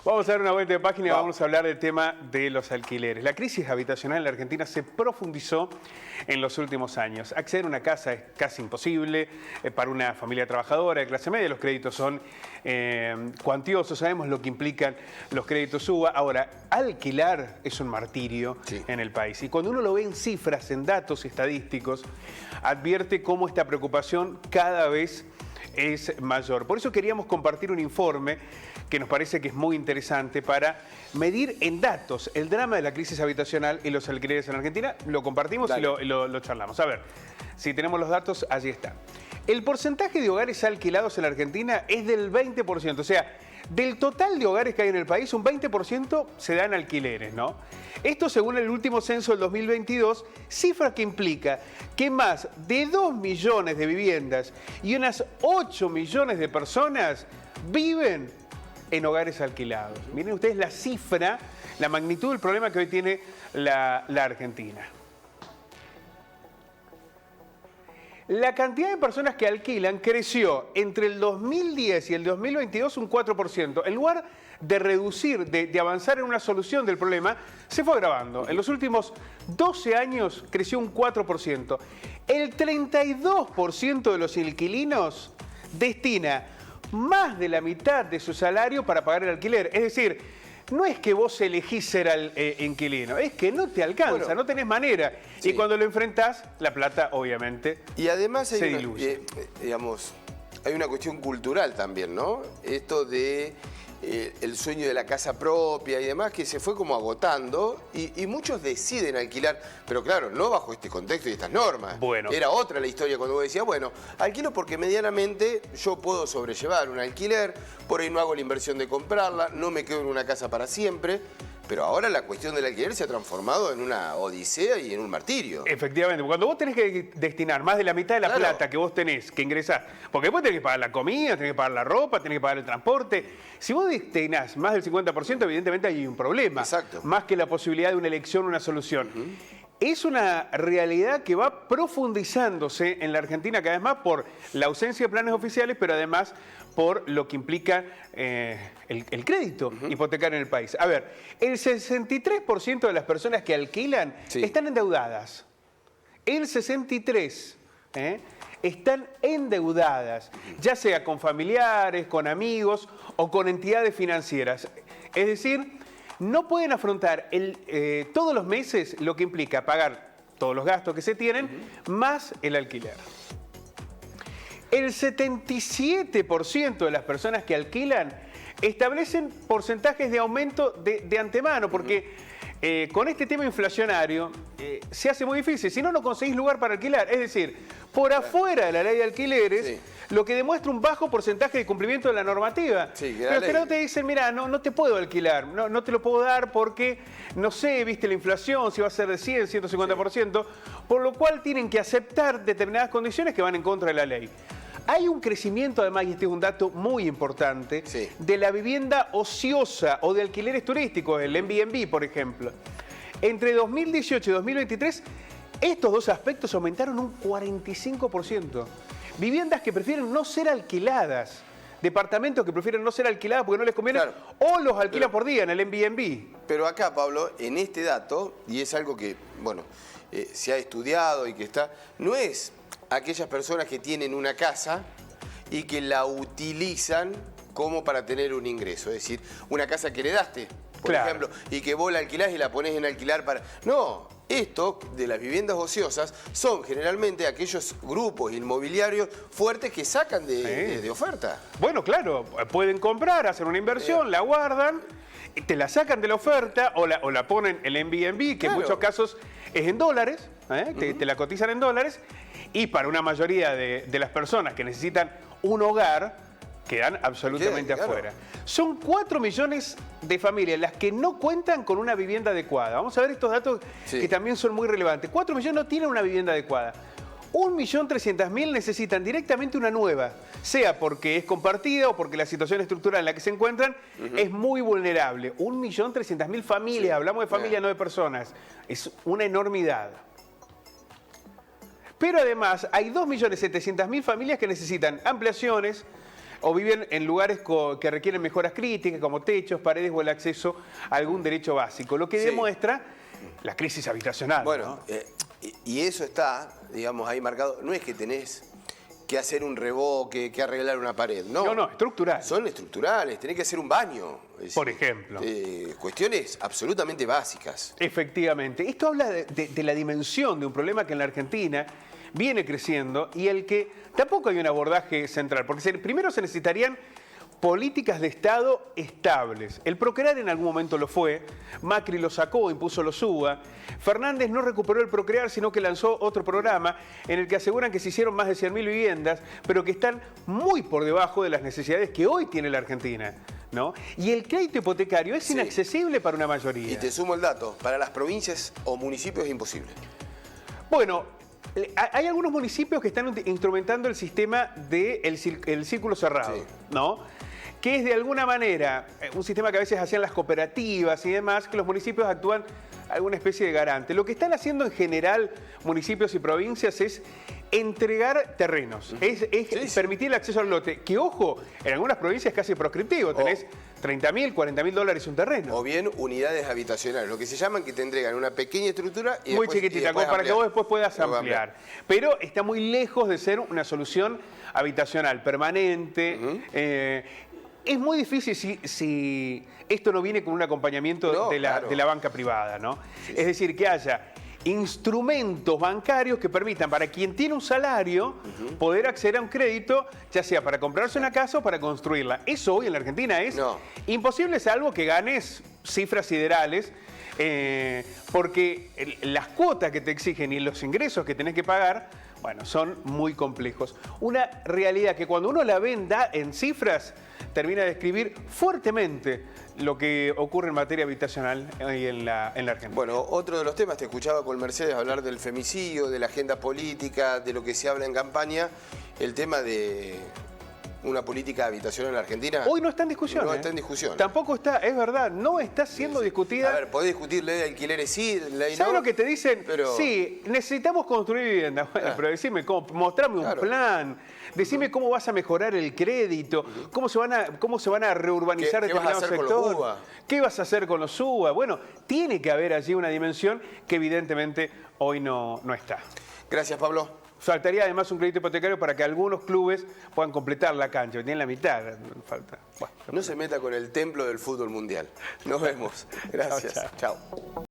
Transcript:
Vamos a dar una vuelta de página y vamos a hablar del tema de los alquileres. La crisis habitacional en la Argentina se profundizó en los últimos años. Acceder a una casa es casi imposible para una familia trabajadora de clase media. Los créditos son cuantiosos, sabemos lo que implican los créditos UBA. Ahora, alquilar es un martirio en el país. Y cuando uno lo ve en cifras, en datos estadísticos, advierte cómo esta preocupación cada vez es mayor. Por eso queríamos compartir un informe que nos parece que es muy interesante para medir en datos el drama de la crisis habitacional y los alquileres en Argentina. Lo compartimos y lo charlamos. A ver, si tenemos los datos, allí está. El porcentaje de hogares alquilados en la Argentina es del 20%, o sea, del total de hogares que hay en el país, un 20% se dan alquileres, ¿no? Esto según el último censo del 2022, cifra que implica que más de 2 millones de viviendas y unas 8 millones de personas viven en hogares alquilados. Miren ustedes la cifra, la magnitud del problema que hoy tiene la Argentina. La cantidad de personas que alquilan creció entre el 2010 y el 2022 un 4%. En lugar de reducir, de avanzar en una solución del problema, se fue agravando. En los últimos 12 años creció un 4%. El 32% de los inquilinos destina más de la mitad de su salario para pagar el alquiler. Es decir, no es que vos elegís ser inquilino, es que no te alcanza, no tenés manera. Sí. Y cuando lo enfrentás, la plata obviamente y además se diluye. Digamos, hay una cuestión cultural también, ¿no? Esto de el sueño de la casa propia y demás, que se fue como agotando y muchos deciden alquilar, pero claro, no bajo este contexto y estas normas. Bueno. Era otra la historia cuando vos decías, bueno, alquilo porque medianamente yo puedo sobrellevar un alquiler, por ahí no hago la inversión de comprarla, no me quedo en una casa para siempre. Pero ahora la cuestión del alquiler se ha transformado en una odisea y en un martirio. Efectivamente, cuando vos tenés que destinar más de la mitad de la plata que vos tenés que ingresar, porque después tenés que pagar la comida, tenés que pagar la ropa, tenés que pagar el transporte. Si vos destinás más del 50%, evidentemente hay un problema. Exacto. Más que la posibilidad de una elección, una solución. Es una realidad que va profundizándose en la Argentina cada vez más por la ausencia de planes oficiales, pero además por lo que implica el crédito hipotecario en el país. A ver, el 63% de las personas que alquilan están endeudadas. El 63% están endeudadas, ya sea con familiares, con amigos o con entidades financieras. Es decir, no pueden afrontar todos los meses lo que implica pagar todos los gastos que se tienen, más el alquiler. El 77% de las personas que alquilan establecen porcentajes de aumento de antemano, porque con este tema inflacionario se hace muy difícil. Si no, no conseguís lugar para alquilar. Es decir, por afuera de la ley de alquileres, lo que demuestra un bajo porcentaje de cumplimiento de la normativa. Pero que no te dicen, mira, no te puedo alquilar, no te lo puedo dar porque, no sé, viste la inflación, si va a ser de 100, 150%, por lo cual tienen que aceptar determinadas condiciones que van en contra de la ley. Hay un crecimiento, además, y este es un dato muy importante, de la vivienda ociosa o de alquileres turísticos, el Airbnb, por ejemplo. Entre 2018 y 2023, estos dos aspectos aumentaron un 45%. Viviendas que prefieren no ser alquiladas, departamentos que prefieren no ser alquiladas porque no les conviene, o los alquilan por día en el Airbnb. Pero acá, Pablo, en este dato, y es algo que, bueno, se ha estudiado y que está, no es aquellas personas que tienen una casa y que la utilizan como para tener un ingreso. Es decir, una casa que heredaste, por ejemplo, y que vos la alquilás y la ponés en alquilar para... No, esto de las viviendas ociosas son generalmente aquellos grupos inmobiliarios fuertes que sacan de oferta. Bueno, claro, pueden comprar, hacer una inversión, la guardan, te la sacan de la oferta o la ponen en el Airbnb, que en muchos casos es en dólares, te la cotizan en dólares, y para una mayoría de las personas que necesitan un hogar, quedan absolutamente afuera. Son 4 millones de familias las que no cuentan con una vivienda adecuada. Vamos a ver estos datos que también son muy relevantes. 4 millones no tienen una vivienda adecuada. 1.300.000 necesitan directamente una nueva, sea porque es compartida o porque la situación estructural en la que se encuentran es muy vulnerable. 1.300.000 familias, hablamos de familias, no de personas. Es una enormidad. Pero además hay 2.700.000 familias que necesitan ampliaciones, o viven en lugares que requieren mejoras críticas, como techos, paredes o el acceso a algún derecho básico, lo que Sí. demuestra la crisis habitacional. Bueno, ¿no? y eso está, digamos, ahí marcado. No es que tenés que hacer un revoque, que arreglar una pared, no. No, estructural. Son estructurales, tenés que hacer un baño. Es decir, Por ejemplo. Cuestiones absolutamente básicas. Efectivamente. Esto habla de la dimensión de un problema que en la Argentina viene creciendo y el que tampoco hay un abordaje central, porque primero se necesitarían políticas de Estado estables. El Procrear en algún momento lo fue, Macri lo sacó, impuso los UBA, Fernández no recuperó el Procrear, sino que lanzó otro programa en el que aseguran que se hicieron más de 100.000 viviendas, pero que están muy por debajo de las necesidades que hoy tiene la Argentina, ¿no? Y el crédito hipotecario es inaccesible para una mayoría. Y te sumo el dato, para las provincias o municipios es imposible. Bueno, hay algunos municipios que están instrumentando el sistema del círculo cerrado, Sí. ¿no? Que es de alguna manera un sistema que a veces hacían las cooperativas y demás, que los municipios actúan alguna especie de garante. Lo que están haciendo en general municipios y provincias es entregar terrenos, es permitir el acceso al lote, que ojo, en algunas provincias es casi proscriptivo, tenés 30.000, 40.000 dólares un terreno. O bien unidades habitacionales, lo que se llaman que te entregan una pequeña estructura y muy después, chiquitita, como para que vos después puedas ampliar. Pero está muy lejos de ser una solución habitacional permanente. Es muy difícil si esto no viene con un acompañamiento de la banca privada, ¿no? Sí, es decir, que haya instrumentos bancarios que permitan para quien tiene un salario poder acceder a un crédito, ya sea para comprarse una casa o para construirla. Eso hoy en la Argentina es imposible, salvo que ganes cifras siderales, porque las cuotas que te exigen y los ingresos que tenés que pagar, bueno, son muy complejos. Una realidad que cuando uno la ve en cifras, termina de describir fuertemente lo que ocurre en materia habitacional en la Argentina. Bueno, otro de los temas, te escuchaba con Mercedes hablar del femicidio, de la agenda política, de lo que se habla en campaña, el tema de una política habitacional en la Argentina. Hoy no está en discusión. No está en discusión. Tampoco está, es verdad, no está siendo discutida. A ver, podés discutir ley de alquileres, sí, ley no. ¿Sabes lo que te dicen? Pero... Sí, necesitamos construir vivienda. Bueno, pero decime cómo, mostrame un plan, decime cómo vas a mejorar el crédito, cómo se van a reurbanizar determinados sectores. ¿Qué vas a hacer con los UBA? ¿Qué vas a hacer con los UBA? Bueno, tiene que haber allí una dimensión que evidentemente hoy no está. Gracias, Pablo. Faltaría además un crédito hipotecario para que algunos clubes puedan completar la cancha. Tienen la mitad, falta. Bueno, no se meta con el templo del fútbol mundial. Nos vemos. Gracias. Chao. Chao.